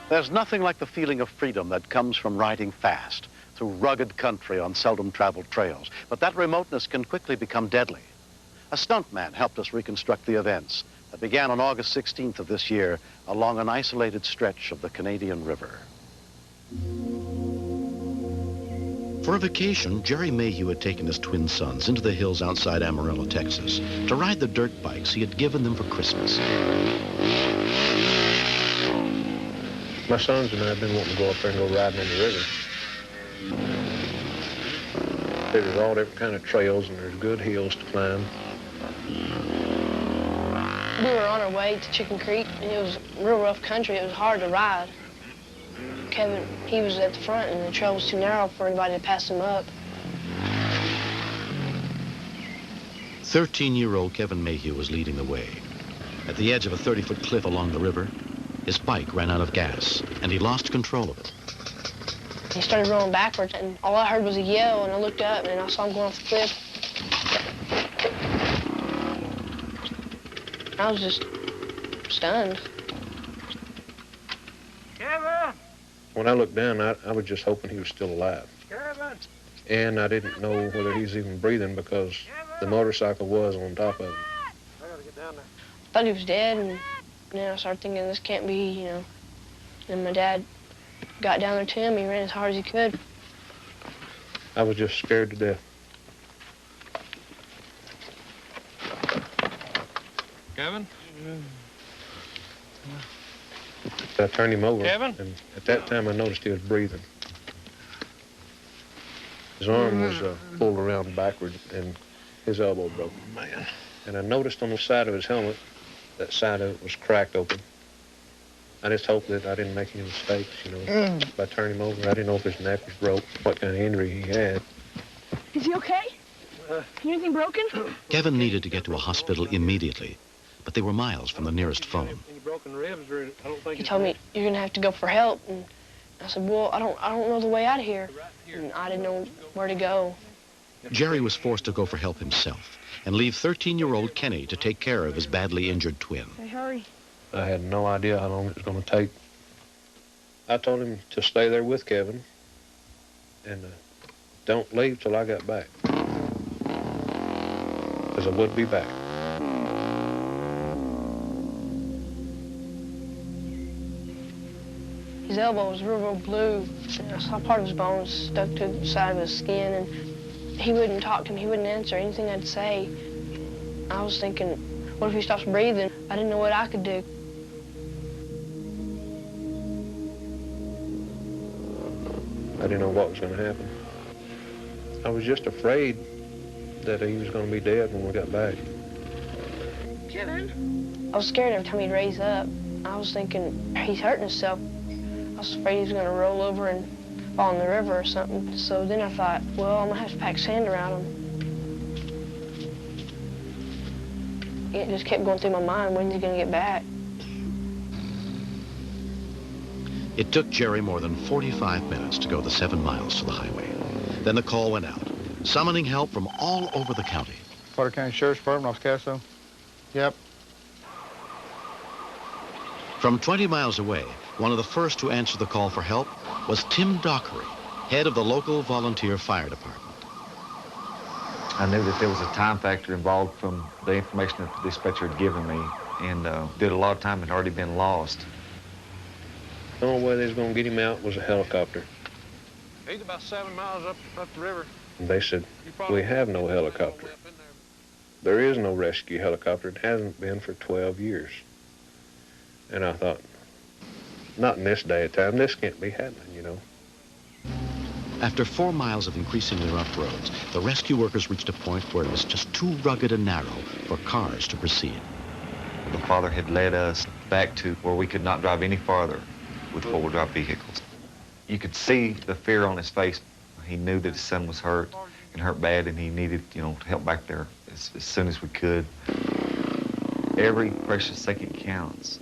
There's nothing like the feeling of freedom that comes from riding fast through rugged country on seldom traveled trails. But that remoteness can quickly become deadly. A stuntman helped us reconstruct the events that began on August 16th of this year along an isolated stretch of the Canadian River. For a vacation, Jerry Mayhew had taken his twin sons into the hills outside Amarillo, Texas, to ride the dirt bikes he had given them for Christmas. My sons and I have been wanting to go up there and go riding on the river. There's all different kind of trails and there's good hills to climb. We were on our way to Chicken Creek, and it was real rough country. It was hard to ride. Kevin, he was at the front, and the trail was too narrow for anybody to pass him up. 13-year-old Kevin Mayhew was leading the way. At the edge of a 30-foot cliff along the river, his bike ran out of gas, and he lost control of it. He started rolling backwards, and all I heard was a yell, and I looked up, and I saw him going off the cliff. I was just stunned. Kevin! When I looked down, I was just hoping he was still alive. Kevin! And I didn't know whether he was even breathing because the motorcycle was on top of him. I gotta get down there. I thought he was dead, and then I started thinking, this can't be, you know. And my dad got down there to him. He ran as hard as he could. I was just scared to death. Kevin? I turned him over, Kevin? and at that time I noticed he was breathing. His arm was pulled around backwards, and his elbow broke. Man. And I noticed on the side of his helmet, that side of it was cracked open. I just hoped that I didn't make any mistakes, you know. By turning him over, I didn't know if his neck was broke, what kind of injury he had. Is he okay? Anything broken? Kevin needed to get to a hospital immediately, but they were miles from the nearest phone. Any broken ribs, or I don't think He told me, you're gonna have to go for help. And I said, well, I don't know the way out of here. And I didn't know where to go. Jerry was forced to go for help himself and leave 13-year-old Kenny to take care of his badly injured twin. Hey, hurry. I had no idea how long it was going to take. I told him to stay there with Kevin and don't leave till I got back, because I would be back. His elbow was real blue. And I saw part of his bones stuck to the side of his skin, and he wouldn't talk to me. He wouldn't answer anything I'd say. I was thinking, what if he stops breathing? I didn't know what I could do. I didn't know what was going to happen. I was just afraid that he was going to be dead when we got back. Kevin? I was scared every time he'd raise up. I was thinking, he's hurting himself. I was afraid he was going to roll over and fall in the river or something. So then I thought, well, I'm going to have to pack sand around him. It just kept going through my mind, when's he going to get back? It took Jerry more than 45 minutes to go the 7 miles to the highway. Then the call went out, summoning help from all over the county. Potter County Sheriff's Department, Los Caso. Yep. From 20 miles away, one of the first to answer the call for help was Tim Dockery, head of the local volunteer fire department. I knew that there was a time factor involved from the information that the dispatcher had given me, and did a lot of time had already been lost. The only way they was going to get him out was a helicopter. He's about 7 miles up the river. And they said, we have no helicopter. There is no rescue helicopter. It hasn't been for 12 years. And I thought, not in this day of time. This can't be happening, you know. After 4 miles of increasingly rough roads, the rescue workers reached a point where it was just too rugged and narrow for cars to proceed. The father had led us back to where we could not drive any farther with four-wheel drive vehicles. You could see the fear on his face. He knew that his son was hurt and hurt bad, and he needed, you know, to help back there as soon as we could. Every precious second counts.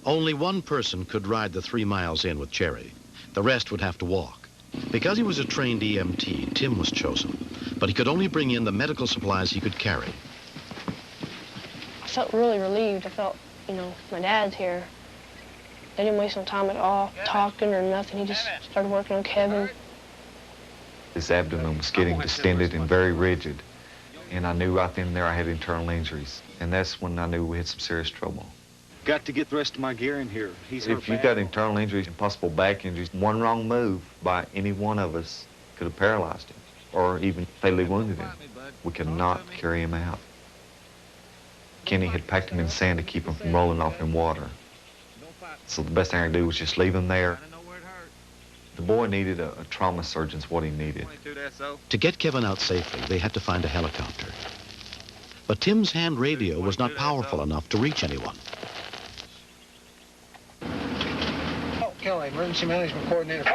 Only one person could ride the 3 miles in with Jerry. The rest would have to walk. Because he was a trained EMT, Tim was chosen, but he could only bring in the medical supplies he could carry. I felt really relieved. I felt, you know, my dad's here. They didn't waste no time at all talking or nothing. He just started working on Kevin. His abdomen was getting distended and very rigid, and I knew right then and there I had internal injuries, and that's when I knew we had some serious trouble. Got to get the rest of my gear in here. If you've got internal injuries and possible back injuries, one wrong move by any one of us could have paralyzed him or even fatally wounded him. We could not carry him out. Kenny had packed him in sand to keep him from rolling off in water. So the best thing I could do was just leave him there. The boy needed a trauma surgeon's what he needed. To get Kevin out safely, they had to find a helicopter. But Tim's hand radio was not powerful enough to reach anyone. Oh, Kelly, Emergency Management Coordinator.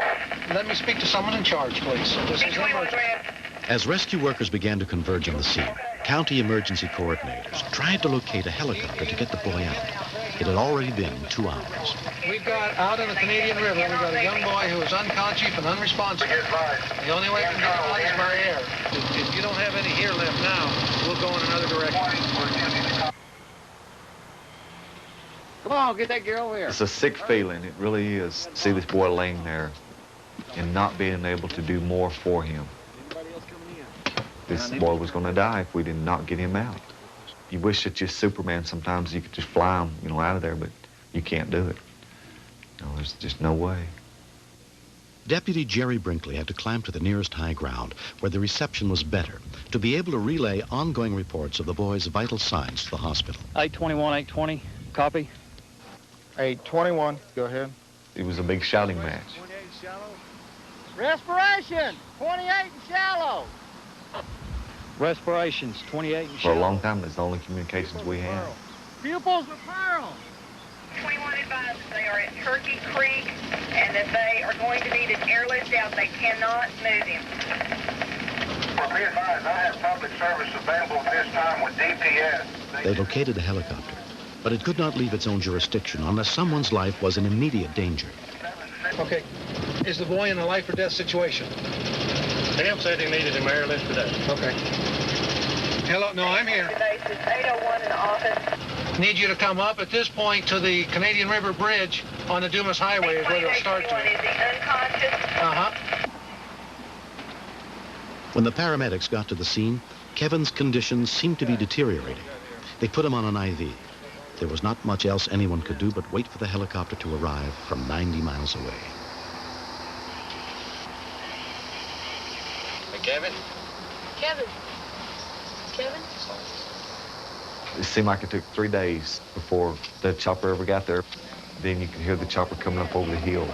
Let me speak to someone in charge, please. This is an emergency. As rescue workers began to converge on the scene, county emergency coordinators tried to locate a helicopter to get the boy out. It had already been 2 hours. We've got out in the Canadian River, we've got a young boy who is unconscious and unresponsive. The only way we can get him out is by air. If you don't have any here left now, we'll go in another direction. Come on, get that gear over here. It's a sick feeling, it really is, to see this boy laying there and not being able to do more for him. This boy was going to die if we did not get him out. You wish that you're Superman sometimes, you could just fly him, out of there, but you can't do it. There's just no way. Deputy Jerry Brinkley had to climb to the nearest high ground, where the reception was better, to be able to relay ongoing reports of the boy's vital signs to the hospital. 821, 820, copy. 821, go ahead. It was a big shouting match. Respiration, 28 and shallow. Respirations, 28 and For a long time, that's the only communications we had. Pupils referral. 21 advised that they are at Turkey Creek and that they are going to need an airlift out. They cannot move him. Well, be advised, I have public service available at this time with DPS. They located a helicopter, but it could not leave its own jurisdiction unless someone's life was in immediate danger. Okay, is the boy in a life or death situation? Tim said he needed him airlift today. Okay. Hello, no, I'm here. Basis 801 in the office. Need you to come up at this point to the Canadian River Bridge on the Dumas Highway is where they'll start to. Is he unconscious? Uh-huh. When the paramedics got to the scene, Kevin's conditions seemed to be deteriorating. They put him on an IV. There was not much else anyone could do but wait for the helicopter to arrive from 90 miles away. Hey, Kevin? Kevin. Kevin? It seemed like it took 3 days before the chopper ever got there. Then you could hear the chopper coming up over the hill.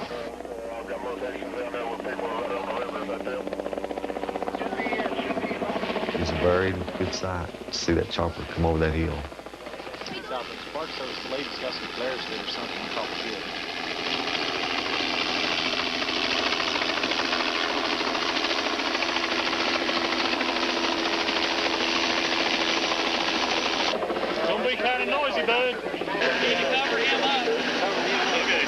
It was a very good sight to see that chopper come over that hill. Spark Service lady's got some flares there or something on top of the ship. Don't be kind of noisy, bud. Can you cover him up? Okay.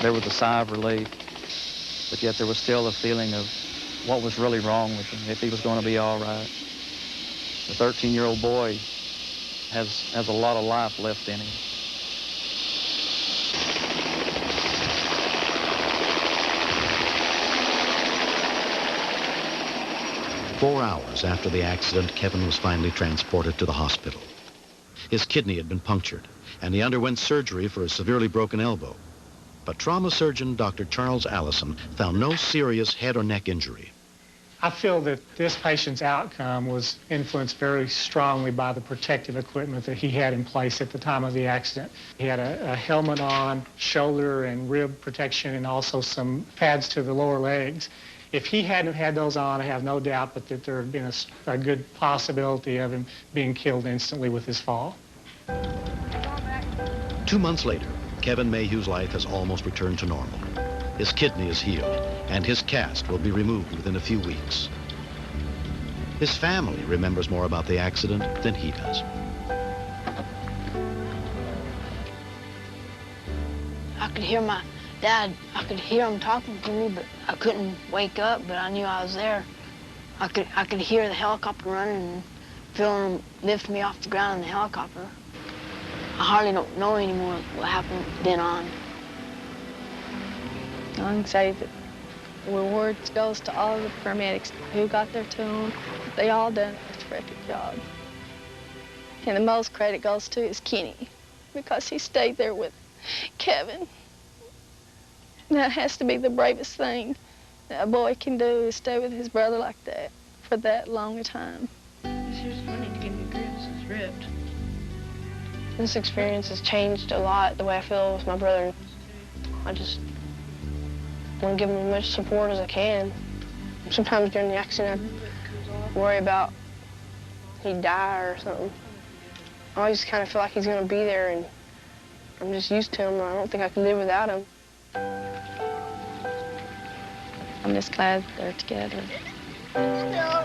There was a sigh of relief, but yet there was still a feeling of what was really wrong with him, if he was going to be all right. The 13-year-old boy has a lot of life left in him. Four hours after the accident, Kevin was finally transported to the hospital. His kidney had been punctured, and he underwent surgery for a severely broken elbow. But trauma surgeon Dr. Charles Allison found no serious head or neck injury. I feel that this patient's outcome was influenced very strongly by the protective equipment that he had in place at the time of the accident. He had a helmet on, shoulder and rib protection, and also some pads to the lower legs. If he hadn't had those on, I have no doubt but that there had been a good possibility of him being killed instantly with his fall. 2 months later, Kevin Mayhew's life has almost returned to normal. His kidney is healed, and his cast will be removed within a few weeks. His family remembers more about the accident than he does. I could hear my dad. I could hear him talking to me, but I couldn't wake up, but I knew I was there. I could hear the helicopter running and feeling him lift me off the ground in the helicopter. I hardly don't know anymore what happened then on. I can say that the reward goes to all the paramedics who got there to him. They all done a terrific job. And the most credit goes to is Kenny, because he stayed there with Kevin. That has to be the bravest thing that a boy can do, is stay with his brother like that for that long a time. Here's money to give me grips. It's ripped. This experience has changed a lot the way I feel with my brother. I just want to give him as much support as I can. Sometimes during the accident, I worry about he'd die or something. I always kind of feel like he's going to be there, and I'm just used to him. I don't think I could live without him. I'm just glad they're together. No.